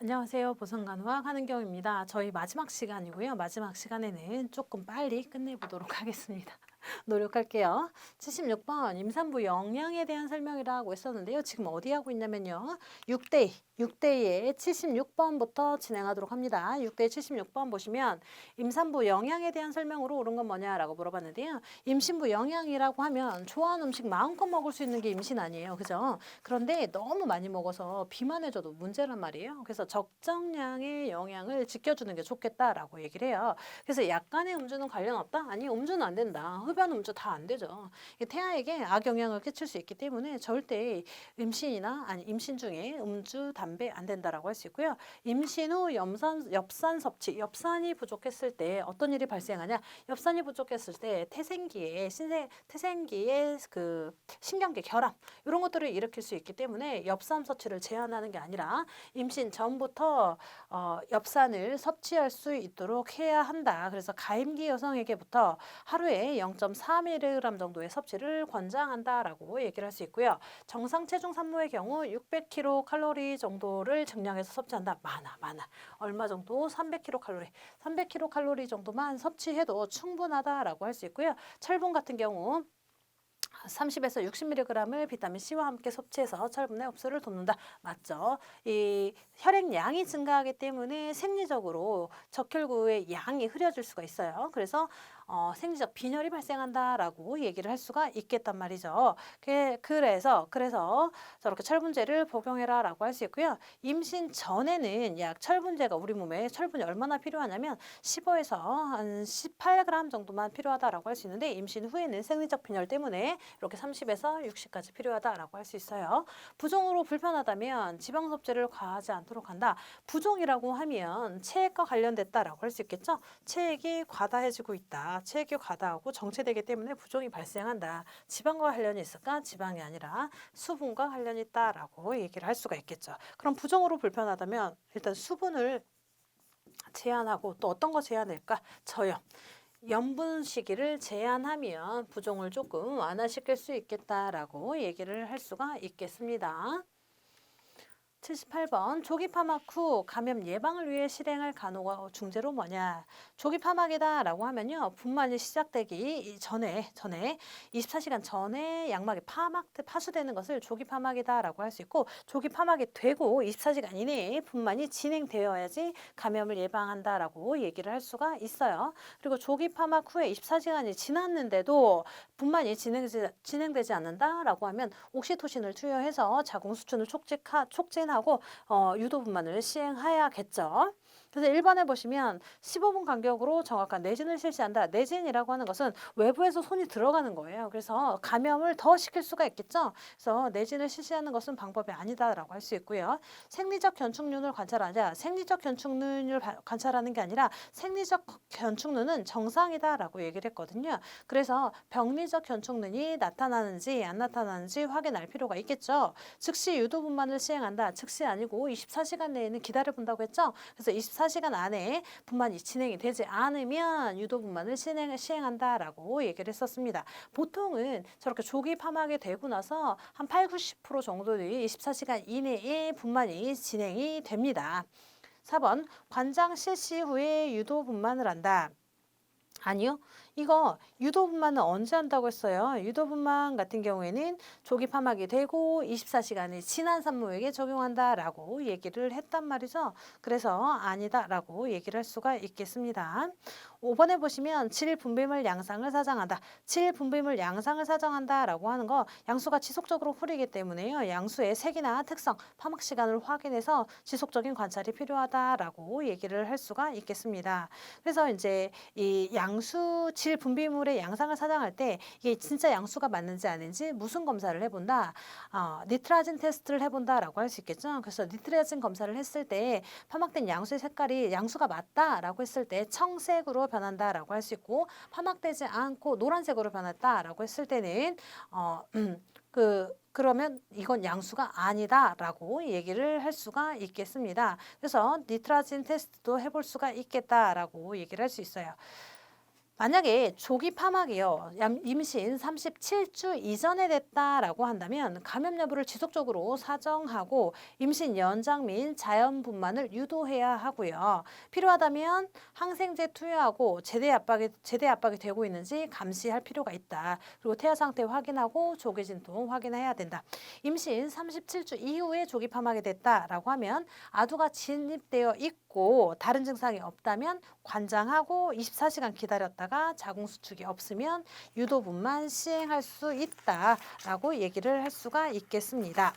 안녕하세요. 보성간호학 한은경입니다. 저희 마지막 시간이고요. 마지막 시간에는 조금 빨리 끝내보도록 하겠습니다. 노력할게요. 76번 임산부 영양에 대한 설명이라고 했었는데요. 지금 어디 하고 있냐면요. 6대2의 76번부터 진행하도록 합니다. 6대 76번 보시면 임산부 영양에 대한 설명으로 옳은 건 뭐냐라고 물어봤는데요. 임신부 영양이라고 하면 좋아하는 음식 마음껏 먹을 수 있는 게 임신 아니에요. 그죠? 그런데 너무 많이 먹어서 비만해져도 문제란 말이에요. 그래서 적정량의 영양을 지켜주는 게 좋겠다라고 얘기를 해요. 그래서 약간의 음주는 관련 없다? 아니, 음주는 안 된다. 흡연, 음주 다 안 되죠. 이게 태아에게 악영향을 끼칠 수 있기 때문에 절대 임신이나 아니 임신 중에 음주, 담배 안 된다라고 할 수 있고요. 임신 후 엽산 섭취, 엽산이 부족했을 때 어떤 일이 발생하냐? 엽산이 부족했을 때 태생기에 그 신경계 결함 이런 것들을 일으킬 수 있기 때문에 엽산 섭취를 제한하는 게 아니라 임신 전부터 엽산을 섭취할 수 있도록 해야 한다. 그래서 가임기 여성에게부터 하루에 0.4mg 정도의 섭취를 권장한다라고 얘기를 할 수 있고요. 정상 체중 산모의 경우 600kcal 정도를 증량해서 섭취한다. 많아. 얼마 정도? 300kcal. 300kcal 정도만 섭취해도 충분하다라고 할 수 있고요. 철분 같은 경우 30에서 60mg을 비타민 C와 함께 섭취해서 철분의 흡수를 돕는다. 맞죠? 이 혈액량이 증가하기 때문에 생리적으로 적혈구의 양이 흐려질 수가 있어요. 그래서 생리적 빈혈이 발생한다라고 얘기를 할 수가 있겠단 말이죠. 그래서 저렇게 철분제를 복용해라라고 할 수 있고요. 임신 전에는 약 철분제가 우리 몸에 철분이 얼마나 필요하냐면 15에서 한 18g 정도만 필요하다라고 할 수 있는데 임신 후에는 생리적 빈혈 때문에 이렇게 30에서 60까지 필요하다라고 할 수 있어요. 부종으로 불편하다면 지방 섭취를 과하지 않도록 한다. 부종이라고 하면 체액과 관련됐다라고 할 수 있겠죠. 체액이 과다해지고 있다. 체액이 과다하고 정체되기 때문에 부종이 발생한다. 지방과 관련이 있을까? 지방이 아니라 수분과 관련이 있다라고 얘기를 할 수가 있겠죠. 그럼 부종으로 불편하다면 일단 수분을 제한하고 또 어떤 거 제한할까? 저염. 염분 시기를 제한하면 부종을 조금 완화시킬 수 있겠다라고 얘기를 할 수가 있겠습니다. 78번 조기 파막 후 감염 예방을 위해 실행할 간호 중재로 뭐냐? 조기 파막이다라고 하면요. 분만이 시작되기 전에 24시간 전에 양막이 파수되는 것을 조기 파막이다라고 할 수 있고 조기 파막이 되고 24시간 이내에 분만이 진행되어야지 감염을 예방한다라고 얘기를 할 수가 있어요. 그리고 조기 파막 후에 24시간이 지났는데도 분만이 진행되지 않는다라고 하면 옥시토신을 투여해서 자궁 수춘을 촉진하고 유도 분만을 시행해야겠죠. 그래서 1번에 보시면 15분 간격으로 정확한 내진을 실시한다. 내진이라고 하는 것은 외부에서 손이 들어가는 거예요. 그래서 감염을 더 시킬 수가 있겠죠. 그래서 내진을 실시하는 것은 방법이 아니다라고 할 수 있고요. 생리적 견축륜을 관찰하자. 생리적 견축륜을 관찰하는 게 아니라 생리적 견축륜은 정상이다라고 얘기를 했거든요. 그래서 병리적 견축륜이 나타나는지 안 나타나는지 확인할 필요가 있겠죠. 즉시 유도 분만을 시행한다. 즉시 아니고 24시간 내에는 기다려본다고 했죠. 그래서 24시간 안에 분만이 진행이 되지 않으면 유도 분만을 시행한다라고 얘기를 했었습니다. 보통은 저렇게 조기 파막이 되고 나서 한 8, 90% 정도의 24시간 이내에 분만이 진행이 됩니다. 4번 관장 실시 후에 유도 분만을 한다. 아니요. 이거 유도분만은 언제 한다고 했어요? 유도분만 같은 경우에는 조기 파막이 되고 24시간이 지난 산모에게 적용한다라고 얘기를 했단 말이죠. 그래서 아니다라고 얘기를 할 수가 있겠습니다. 5번에 보시면 질분비물 양상을 사정한다. 질분비물 양상을 사정한다라고 하는 거 양수가 지속적으로 흐르기 때문에요. 양수의 색이나 특성, 파막 시간을 확인해서 지속적인 관찰이 필요하다라고 얘기를 할 수가 있겠습니다. 그래서 이제 이 양수 질 분비물의 양상을 사정할 때 이게 진짜 양수가 맞는지 아닌지 무슨 검사를 해본다. 니트라진 테스트를 해본다라고 할 수 있겠죠. 그래서 니트라진 검사를 했을 때 파막된 양수의 색깔이 양수가 맞다라고 했을 때 청색으로 변한다라고 할 수 있고 파막되지 않고 노란색으로 변했다라고 했을 때는 그러면 이건 양수가 아니다라고 얘기를 할 수가 있겠습니다. 그래서 니트라진 테스트도 해볼 수가 있겠다라고 얘기를 할 수 있어요. 만약에 조기 파막이요, 임신 37주 이전에 됐다라고 한다면 감염 여부를 지속적으로 사정하고 임신 연장 및 자연분만을 유도해야 하고요. 필요하다면 항생제 투여하고 제대 압박이 되고 있는지 감시할 필요가 있다. 그리고 태아 상태 확인하고 조기 진통 확인해야 된다. 임신 37주 이후에 조기 파막이 됐다라고 하면 아두가 진입되어 있고 다른 증상이 없다면 관장하고 24시간 기다렸다가 자궁 수축이 없으면 유도분만 시행할 수 있다라고 얘기를 할 수가 있겠습니다.